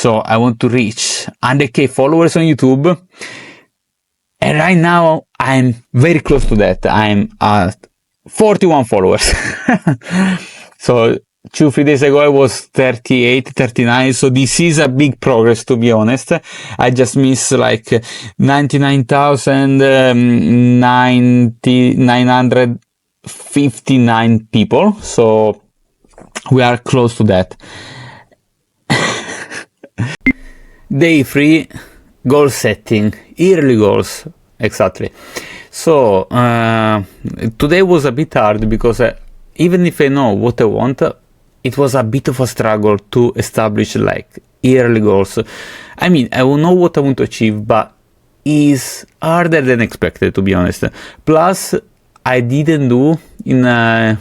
So I want to reach 100k followers on YouTube. And right now I'm very close to that. I'm at 41 followers. So 2-3 days ago I was 38, 39. So this is a big progress, to be honest. I just missed like 99,959 people. So we are close to that. Day 3, goal setting, yearly goals, exactly. So today was a bit hard because even if I know what I want, it was a bit of a struggle to establish like yearly goals. I mean, I will know what I want to achieve, but it's harder than expected, to be honest. Plus, I didn't do in a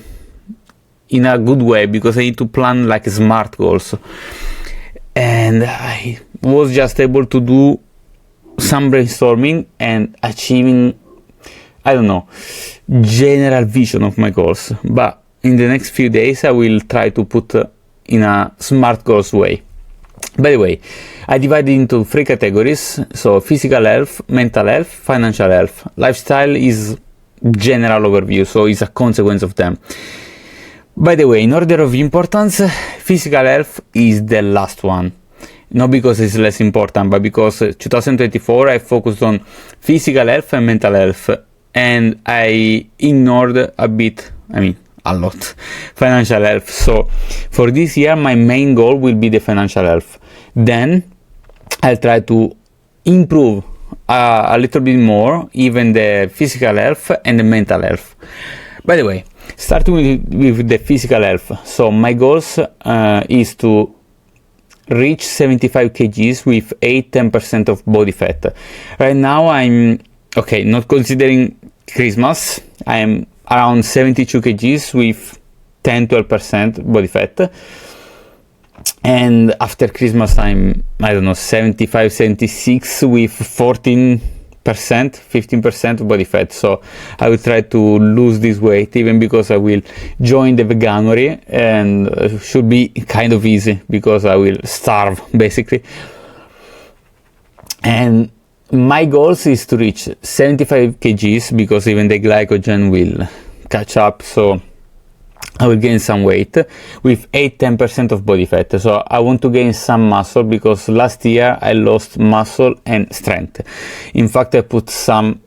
good way because I need to plan like smart goals. And I was just able to do some brainstorming and achieving, I don't know, general vision of my goals. But in the next few days, I will try to put in a smart goals way. By the way, I divided into 3 categories. So physical health, mental health, financial health. Lifestyle is general overview, so it's a consequence of them. By the way, in order of importance, physical health is the last one. Not because it's less important, but because 2024 I focused on physical health and mental health, and I ignored a lot, financial health. So for this year, my main goal will be the financial health. Then I'll try to improve a little bit more, even the physical health and the mental health. By the way, starting with the physical health. So my goals is to reach 75 kgs with 8-10% of body fat. Right now I'm, okay, not considering Christmas, I am around 72 kgs with 10-12% body fat. And after Christmas I'm, I don't know, 75, 76 with 15% body fat. So I will try to lose this weight, even because I will join the veganuary, and should be kind of easy because I will starve basically. And my goals is to reach 75 kgs because even the glycogen will catch up, so I will gain some weight with 8-10% of body fat. So I want to gain some muscle because last year I lost muscle and strength. In fact, I put some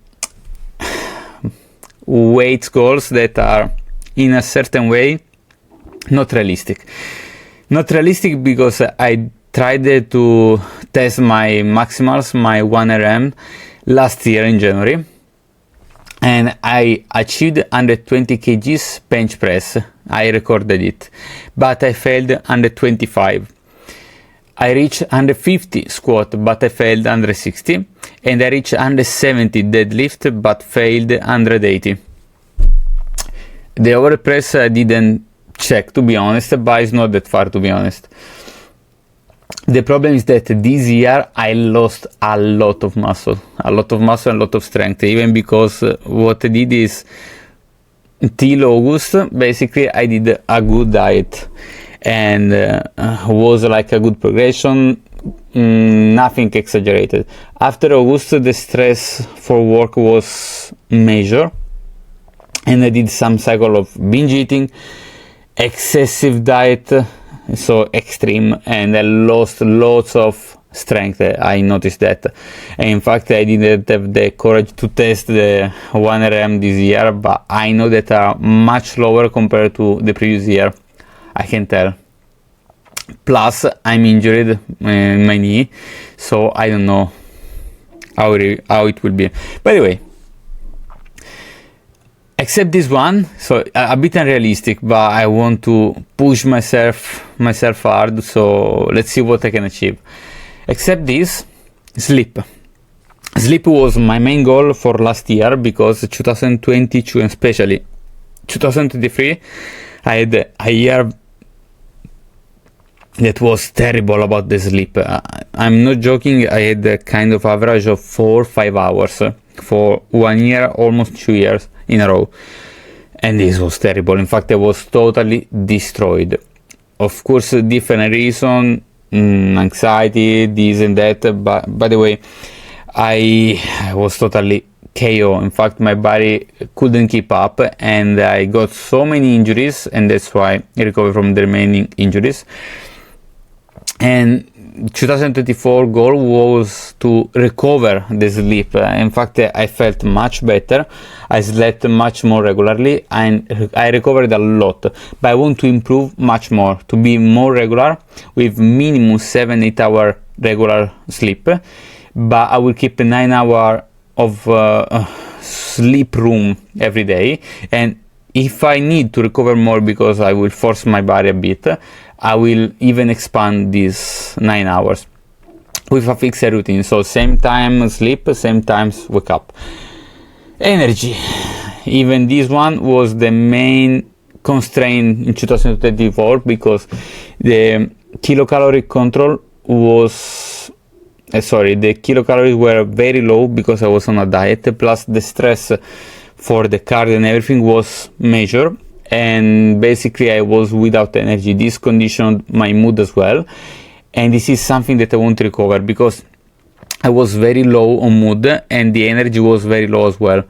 weight goals that are in a certain way not realistic. Not realistic because I tried to test my maximals, my 1RM, last year in January. And I achieved 120 kgs bench press. I recorded it, but I failed 125. I reached 150 squat, but I failed 160, and I reached 170 deadlift, but failed 180. The overhead press I didn't check, to be honest, but it's not that far, to be honest. The problem is that this year I lost a lot of muscle, and a lot of strength, even because what I did is, till August, basically I did a good diet, and was like a good progression, nothing exaggerated. After August, the stress for work was major, and I did some cycle of binge eating, excessive diet, so extreme, and I lost lots of strength. I noticed that, and in fact I didn't have the courage to test the 1RM this year, but I know that are much lower compared to the previous year, I can tell. Plus I'm injured in my knee, so I don't know how it will be. By the way, except this one, so a bit unrealistic, but I want to push myself hard, so let's see what I can achieve. Except this, sleep. Sleep was my main goal for last year, because 2022 and especially 2023, I had a year that was terrible about the sleep. I'm not joking, I had a kind of average of 4-5 hours for 1 year, almost 2 years in a row, and this was terrible. In fact, I was totally destroyed. Of course, different reason, anxiety, this and that. But by the way, I was totally KO. In fact, my body couldn't keep up, and I got so many injuries, and that's why I recovered from the remaining injuries. And 2024 goal was to recover the sleep. In fact, I felt much better. I slept much more regularly, and I recovered a lot. But I want to improve much more, to be more regular with minimum 7-8 hour regular sleep. But I will keep 9 hour of sleep room every day. And if I need to recover more because I will force my body a bit, I will even expand these 9 hours with a fixed routine. So same time sleep, same times wake up. Energy. Even this one was the main constraint in 2024 because the kilocalorie control was the kilocalories were very low because I was on a diet, plus the stress for the cardio and everything was major, and basically I was without energy. This conditioned my mood as well, and this is something that I want to recover because I was very low on mood and the energy was very low as well.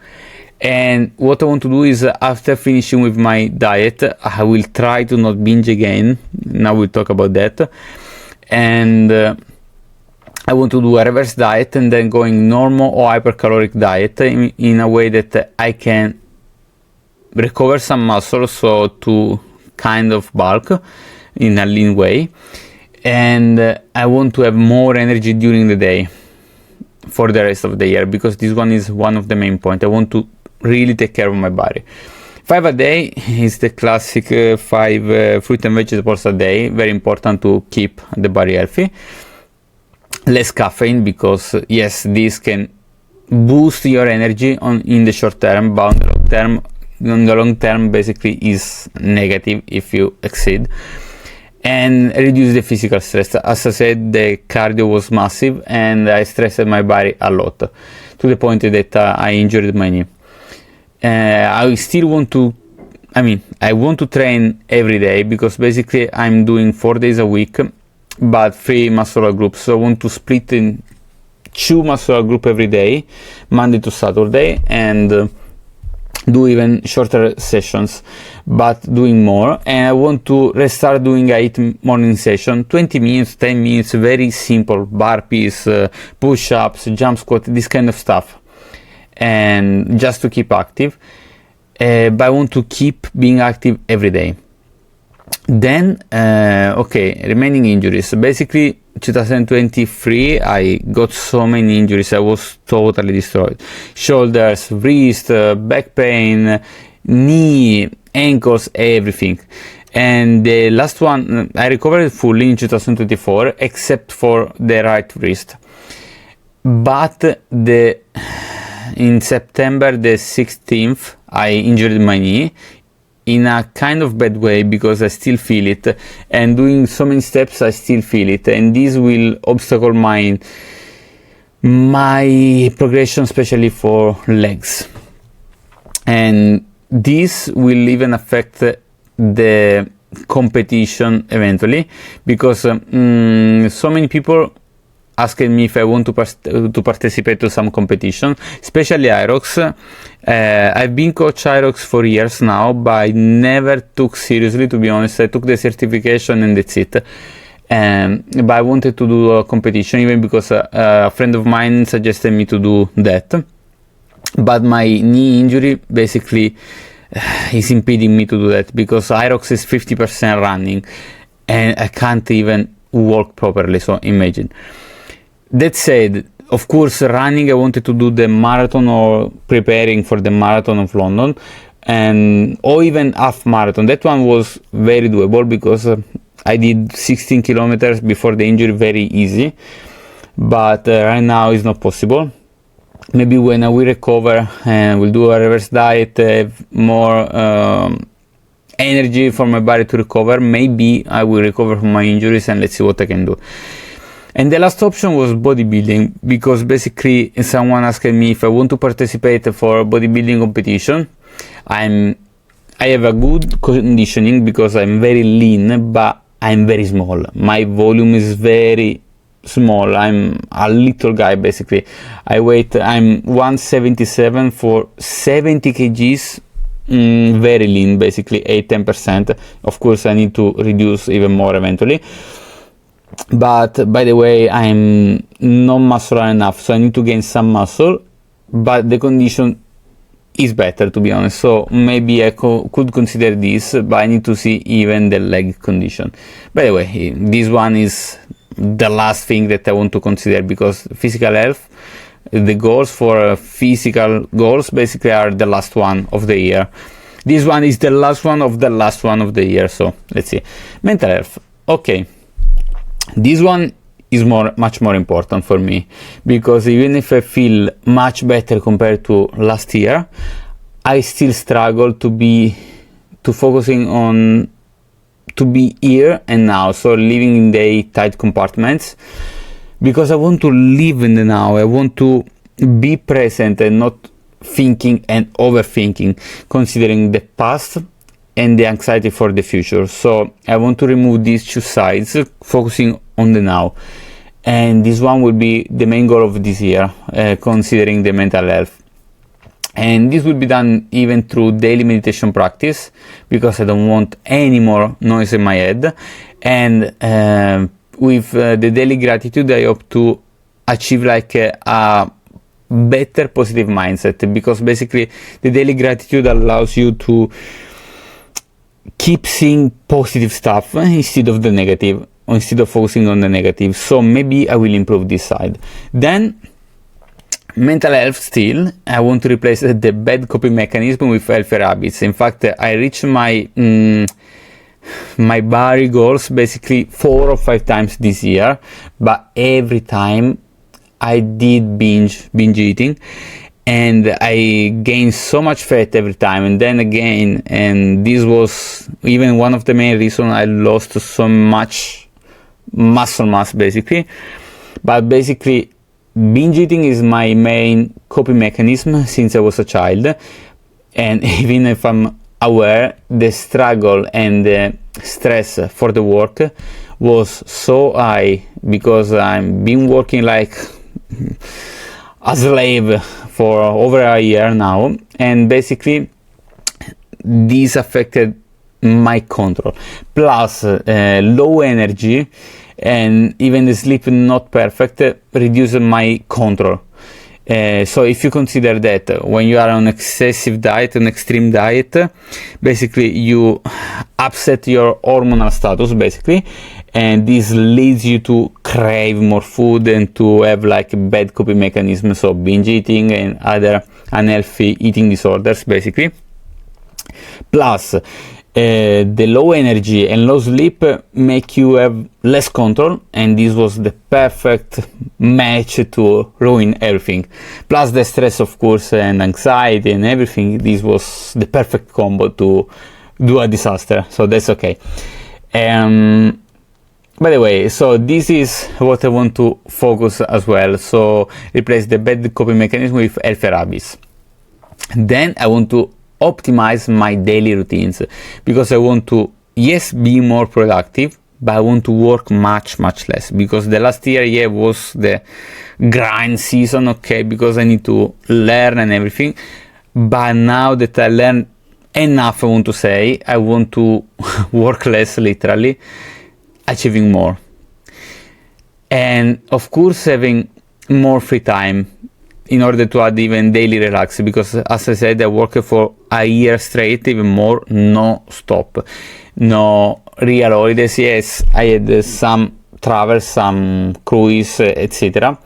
And what I want to do is, after finishing with my diet, I will try to not binge again. Now we'll talk about that. And I want to do a reverse diet and then going normal or hypercaloric diet in a way that I can recover some muscle, so to kind of bulk in a lean way. And I want to have more energy during the day for the rest of the year, because this one is one of the main points. I want to really take care of my body. 5 a day is the classic 5 fruit and vegetables a day. Very important to keep the body healthy. Less caffeine, because yes, this can boost your energy in the short term, but on the long term basically is negative if you exceed. And reduce the physical stress. As I said, the cardio was massive and I stressed my body a lot, to the point that I injured my knee. I still want to, I want to train every day, because basically I'm doing 4 days a week, but 3 muscular groups. So I want to split in 2 muscular group every day, Monday to Saturday, and do even shorter sessions, but doing more. And I want to restart doing a morning session, 20 minutes, 10 minutes, very simple, burpees, push-ups, jump squat, this kind of stuff, and just to keep active. But I want to keep being active every day. Then remaining injuries. Basically 2023 I got so many injuries, I was totally destroyed. Shoulders, wrist, back pain, knee, ankles, everything. And the last one I recovered fully in 2024, except for the right wrist. But in September the 16th I injured my knee in a kind of bad way, because I still feel it, and doing so many steps I still feel it, and this will obstacle my progression, especially for legs. And this will even affect the competition eventually, because so many people asking me if I want to participate to some competition, especially Irox. I've been coach Irox for years now, but I never took seriously, to be honest. I took the certification and that's it. But I wanted to do a competition, even because a friend of mine suggested me to do that. But my knee injury basically is impeding me to do that, because Irox is 50% running and I can't even walk properly, so imagine. That said, of course, running, I wanted to do the marathon or preparing for the marathon of London, or even half marathon. That one was very doable, because I did 16 kilometers before the injury, very easy. But right now it's not possible. Maybe when I will recover and we'll do a reverse diet, have more energy for my body to recover, maybe I will recover from my injuries, and let's see what I can do. And the last option was bodybuilding, because basically someone asked me if I want to participate for a bodybuilding competition. I have a good conditioning, because I'm very lean, but I'm very small. My volume is very small. I'm a little guy basically. I'm 177 for 70 kgs. Very lean, basically 8-10%. Of course, I need to reduce even more eventually. But by the way, I'm not muscular enough, so I need to gain some muscle. But the condition is better, to be honest. So maybe I could consider this, but I need to see even the leg condition. By the way, this one is the last thing that I want to consider, because physical health, the goals for physical goals basically are the last one of the year. This one is the last one of the last one of the year. So let's see. Mental health. Okay. This one is much more important for me, because even if I feel much better compared to last year, I still struggle to focusing on to be here and now, so living in the tight compartments, because I want to live in the now. I want to be present and not thinking and overthinking, considering the past and the anxiety for the future. So I want to remove these two sides, focusing on the now. And this one will be the main goal of this year, considering the mental health. And this will be done even through daily meditation practice, because I don't want any more noise in my head. And with the daily gratitude, I hope to achieve like a better positive mindset, because basically the daily gratitude allows you to keep seeing positive stuff instead of the negative, or instead of focusing on the negative. So maybe I will improve this side. Then mental health still, I want to replace the bad coping mechanism with healthier habits. In fact, I reached my my body goals basically 4 or 5 times this year, but every time I did binge eating, and I gained so much fat every time, and then again, and this was even one of the main reasons I lost so much muscle mass basically. But basically binge eating is my main coping mechanism since I was a child, and even if I'm aware, the struggle and the stress for the work was so high, because I've been working like a slave for over a year now, and basically this affected my control, plus low energy, and even the sleep not perfect reduced my control. So if you consider that when you are on excessive diet, an extreme diet, basically you upset your hormonal status basically, and this leads you to crave more food and to have like bad coping mechanisms, so binge eating and other unhealthy eating disorders basically. Plus the low energy and low sleep make you have less control, and this was the perfect match to ruin everything. Plus the stress, of course, and anxiety and everything, this was the perfect combo to do a disaster, so that's okay. By the way, so this is what I want to focus as well, so replace the bad coping mechanism with healthier habits. Then I want to optimize my daily routines, because I want to, yes, be more productive, but I want to work much less, because the last year was the grind season, okay, because I need to learn and everything. But now that I learned enough, I want to say, I want to work less, literally, achieving more. And of course having more free time, in order to add even daily relax, because as I said, I worked for a year straight, even more, no stop, no real holidays. Yes, I had some travel, some cruise, etc.,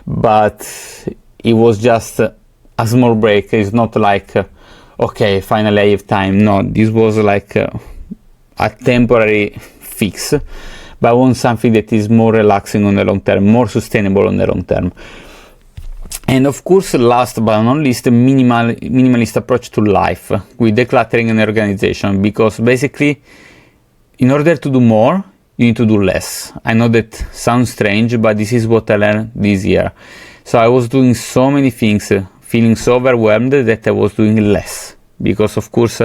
but it was just a small break. It's not like okay, finally I have time. No, this was like a temporary fix, but I want something that is more relaxing on the long term, more sustainable on the long term. And of course, last but not least, a minimalist approach to life with decluttering and organization, because basically in order to do more, you need to do less. I know that sounds strange, but this is what I learned this year. So I was doing so many things, feeling so overwhelmed that I was doing less, because of course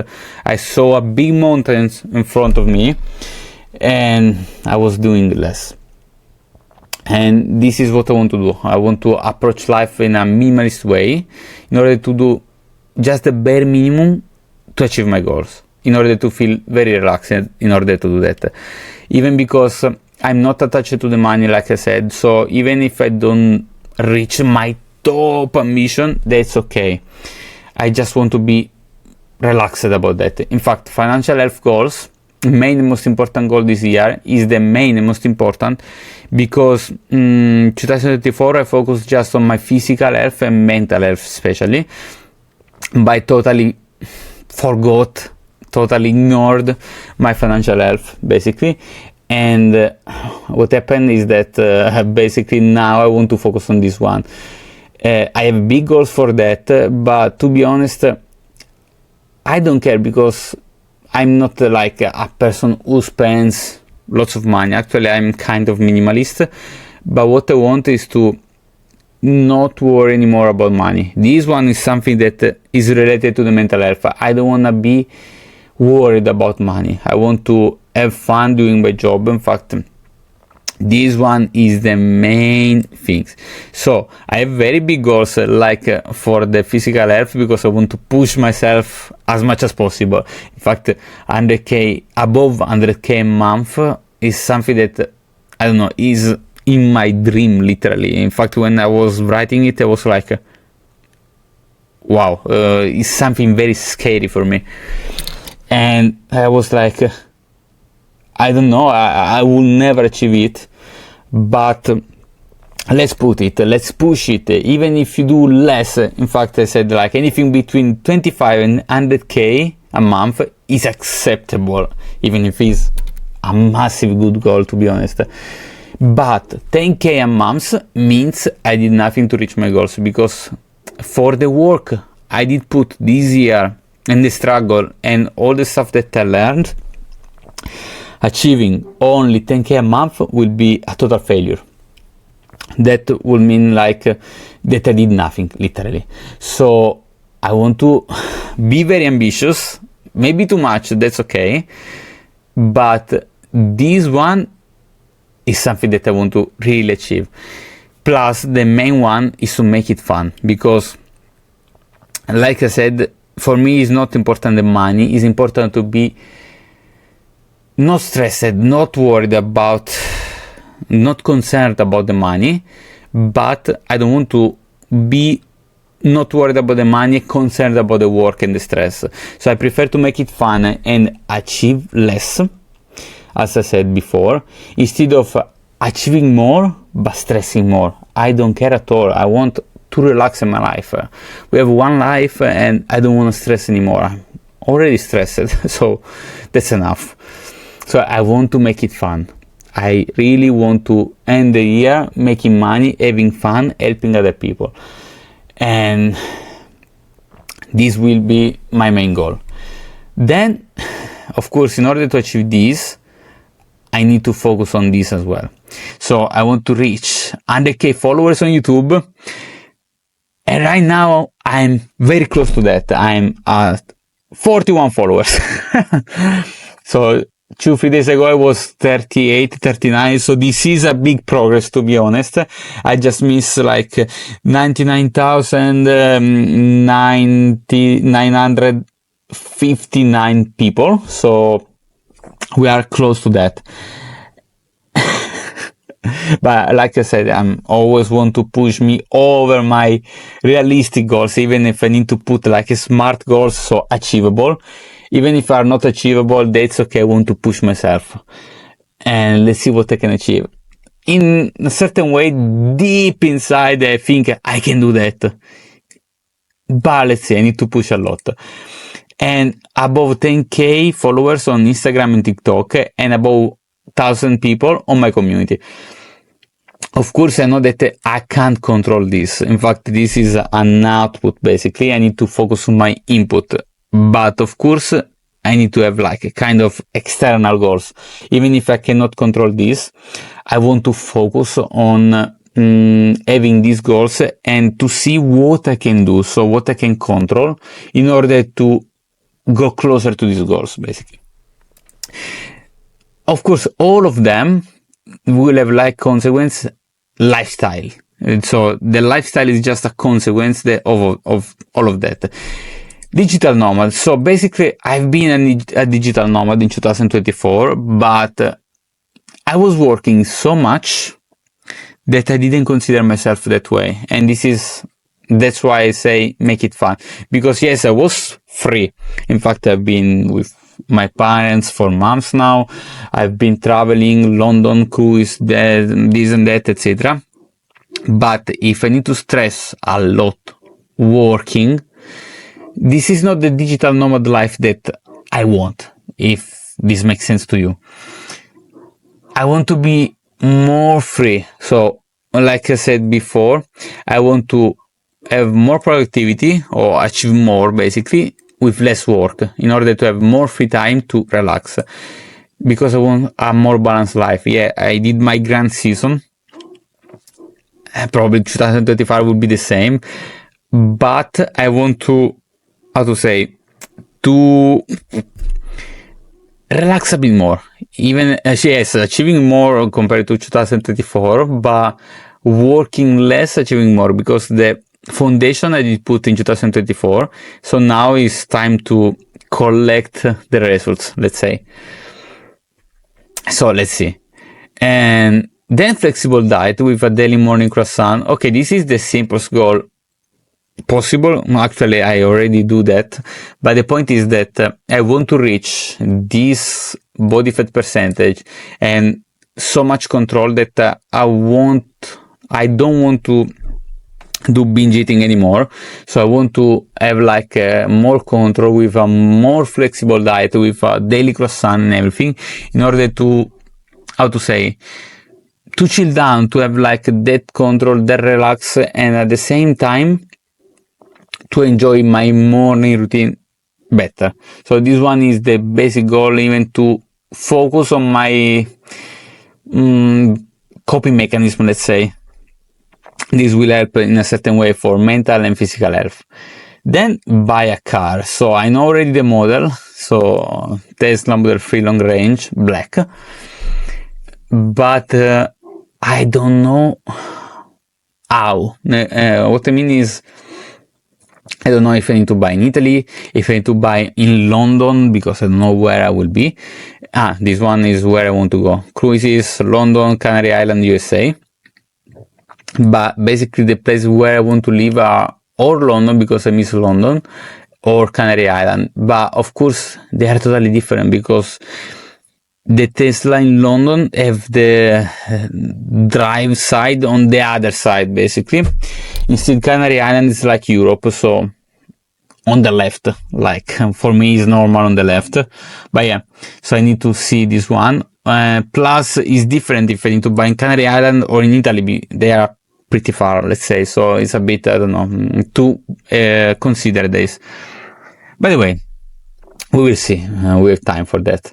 I saw a big mountain in front of me, and I was doing less. And this is what I want to do. I want to approach life in a minimalist way in order to do just the bare minimum to achieve my goals, in order to feel very relaxed in order to do that. Even because I'm not attached to the money, like I said, so even if I don't reach my top ambition, that's okay. I just want to be relaxed about that. In fact, financial health goals, main and most important goal this year is the main and most important, because 2024 I focused just on my physical health and mental health especially, but I totally forgot, totally ignored my financial health basically. And what happened is that basically now I want to focus on this one. I have big goals for that, but to be honest, I don't care, because I'm not like a person who spends lots of money. Actually, I'm kind of minimalist, but what I want is to not worry anymore about money. This one is something that is related to the mental health. I don't want to be worried about money. I want to have fun doing my job. In fact, this one is the main things. So I have very big goals like for the physical health, because I want to push myself as much as possible. In fact, 100k, above 100k a month is something that, I don't know, is in my dream literally. In fact, when I was writing it, I was like, wow, it's something very scary for me. And I was like, I don't know, I will never achieve it. But let's push it, even if you do less. In fact, I said like anything between 25 and 100k a month is acceptable, even if it's a massive good goal, to be honest. But 10k a month means I did nothing to reach my goals, because for the work I did put this year and the struggle and all the stuff that I learned, achieving only 10k a month will be a total failure. That will mean like that I did nothing, literally. So I want to be very ambitious, maybe too much, that's okay. But this one is something that I want to really achieve. Plus, the main one is to make it fun, because like I said, for me it's not important the money, it's important to be not stressed, not worried about, not concerned about the money, but I don't want to be not worried about the money, concerned about the work and the stress. So I prefer to make it fun and achieve less, as I said before, instead of achieving more but stressing more. I don't care at all. I want to relax in my life. We have one life and I don't want to stress anymore. I'm already stressed, so that's enough. So I want to make it fun. I really want to end the year making money, having fun, helping other people. And this will be my main goal. Then, of course, in order to achieve this, I need to focus on this as well. So I want to reach 100k followers on YouTube. And right now, I'm very close to that. I'm at 41 followers. So 2-3 days ago I was 38, 39, so this is a big progress, to be honest. I just missed like 99,959 people, so we are close to that. But like I said, I'm always want to push me over my realistic goals, even if I need to put like a smart goals, so achievable. Even if are not achievable, that's okay. I want to push myself and let's see what I can achieve. In a certain way, deep inside, I think I can do that. But let's see, I need to push a lot. And above 10k followers on Instagram and TikTok, and above 1,000 people on my community. Of course, I know that I can't control this. In fact, this is an output, basically. I need to focus on my input. But of course, I need to have like a kind of external goals. Even if I cannot control this, I want to focus on having these goals and to see what I can do, so what I can control in order to go closer to these goals, basically. of course, all of them will have like consequence lifestyle. And so the lifestyle is just a consequence of all of that. Digital nomad. So basically, I've been a digital nomad in 2024, but I was working so much that I didn't consider myself that way. And that's why I say make it fun. Because yes, I was free. In fact, I've been with my parents for months now. I've been traveling, London cruise, this and that, etc. But if I need to stress a lot working, this is not the digital nomad life that I want, if this makes sense to you. I want to be more free. So, like I said before, I want to have more productivity or achieve more, basically, with less work in order to have more free time to relax. Because I want a more balanced life. Yeah, I did my grand season. Probably 2025 will be the same. But I want to, to relax a bit more. Even, yes, achieving more compared to 2024, but working less, achieving more, because the foundation I did put in 2024. So now it's time to collect the results, let's say. So let's see. And then flexible diet with a daily morning croissant. Okay, this is the simplest goal possible. Actually, I already do that. But the point is that I want to reach this body fat percentage and so much control that I don't want to do binge eating anymore. So I want to have like more control with a more flexible diet, with a daily croissant and everything, in order to, to chill down, to have like that control, that relax, and at the same time to enjoy my morning routine better. So this one is the basic goal, even to focus on my coping mechanism, let's say. This will help in a certain way for mental and physical health. Then buy a car. So I know already the model. So Tesla Model 3 long range, black. But I don't know how. What I mean is, I don't know if I need to buy in Italy, if I need to buy in London, because I don't know where I will be. This one is where I want to go. Cruises, London, Canary Island, USA. But basically the place where I want to live are or London, because I miss London, or Canary Island. But of course they are totally different, because the Tesla in London have the drive side on the other side, basically. Instead, Canary Island is like Europe, so on the left, like for me is normal on the left. But yeah, so I need to see this one. Plus is different if I need to buy in Canary Island or in Italy. They are pretty far, let's say, so it's a bit, I don't know, to consider this. By the way, we will see. We have time for that.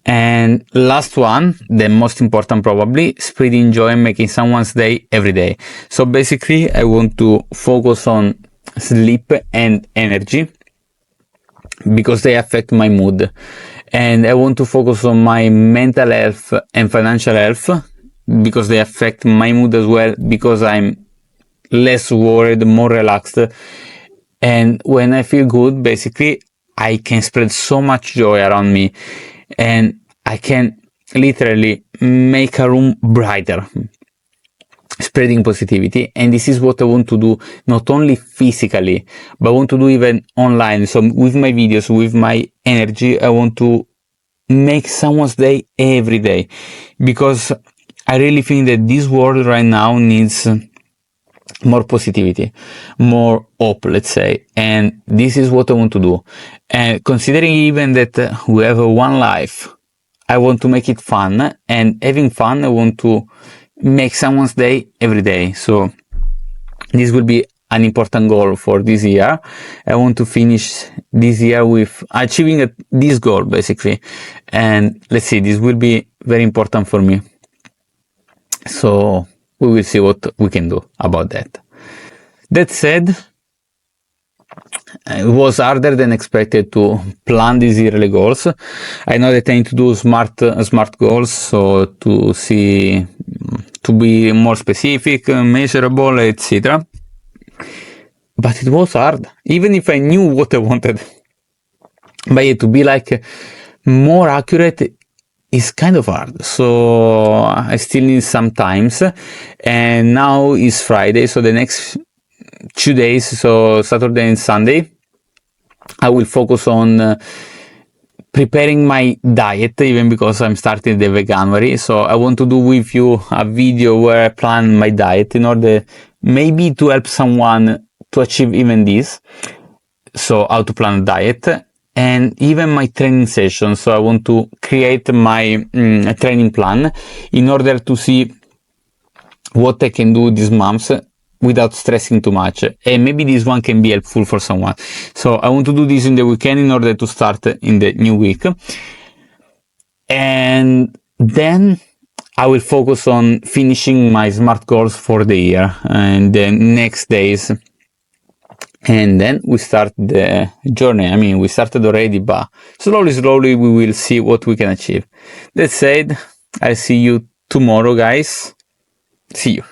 And last one, the most important probably, spreading joy and making someone's day every day. So basically, I want to focus on sleep and energy, because they affect my mood. And I want to focus on my mental health and financial health, because they affect my mood as well, because I'm less worried, more relaxed. And when I feel good, basically, I can spread so much joy around me, and I can literally make a room brighter, spreading positivity. And this is what I want to do, not only physically, but I want to do even online. So with my videos, with my energy, I want to make someone's day every day, because I really think that this world right now needs more positivity, more hope, let's say. And this is what I want to do. And considering even that we have one life, I want to make it fun, and having fun, I want to make someone's day every day. So this will be an important goal for this year. I want to finish this year with achieving this goal, basically. And let's see, this will be very important for me. So we will see what we can do about that. That said, It was harder than expected to plan these yearly goals. I know that I need to do smart goals, so to be more specific, measurable, etc. But it was hard, even if I knew what I wanted. But yeah, to be like more accurate is kind of hard. So I still need some times. And now is Friday, so the next 2 days, so Saturday and Sunday, I will focus on preparing my diet, even because I'm starting the veganuary. So I want to do with you a video where I plan my diet in order maybe to help someone to achieve even this. So how to plan a diet, and even my training session. So I want to create my training plan in order to see what I can do this month without stressing too much. And maybe this one can be helpful for someone. So I want to do this in the weekend in order to start in the new week. And then I will focus on finishing my SMART goals for the year and the next days. And then we start the journey. I mean, we started already, but slowly we will see what we can achieve. That said, I'll see you tomorrow, guys. See you.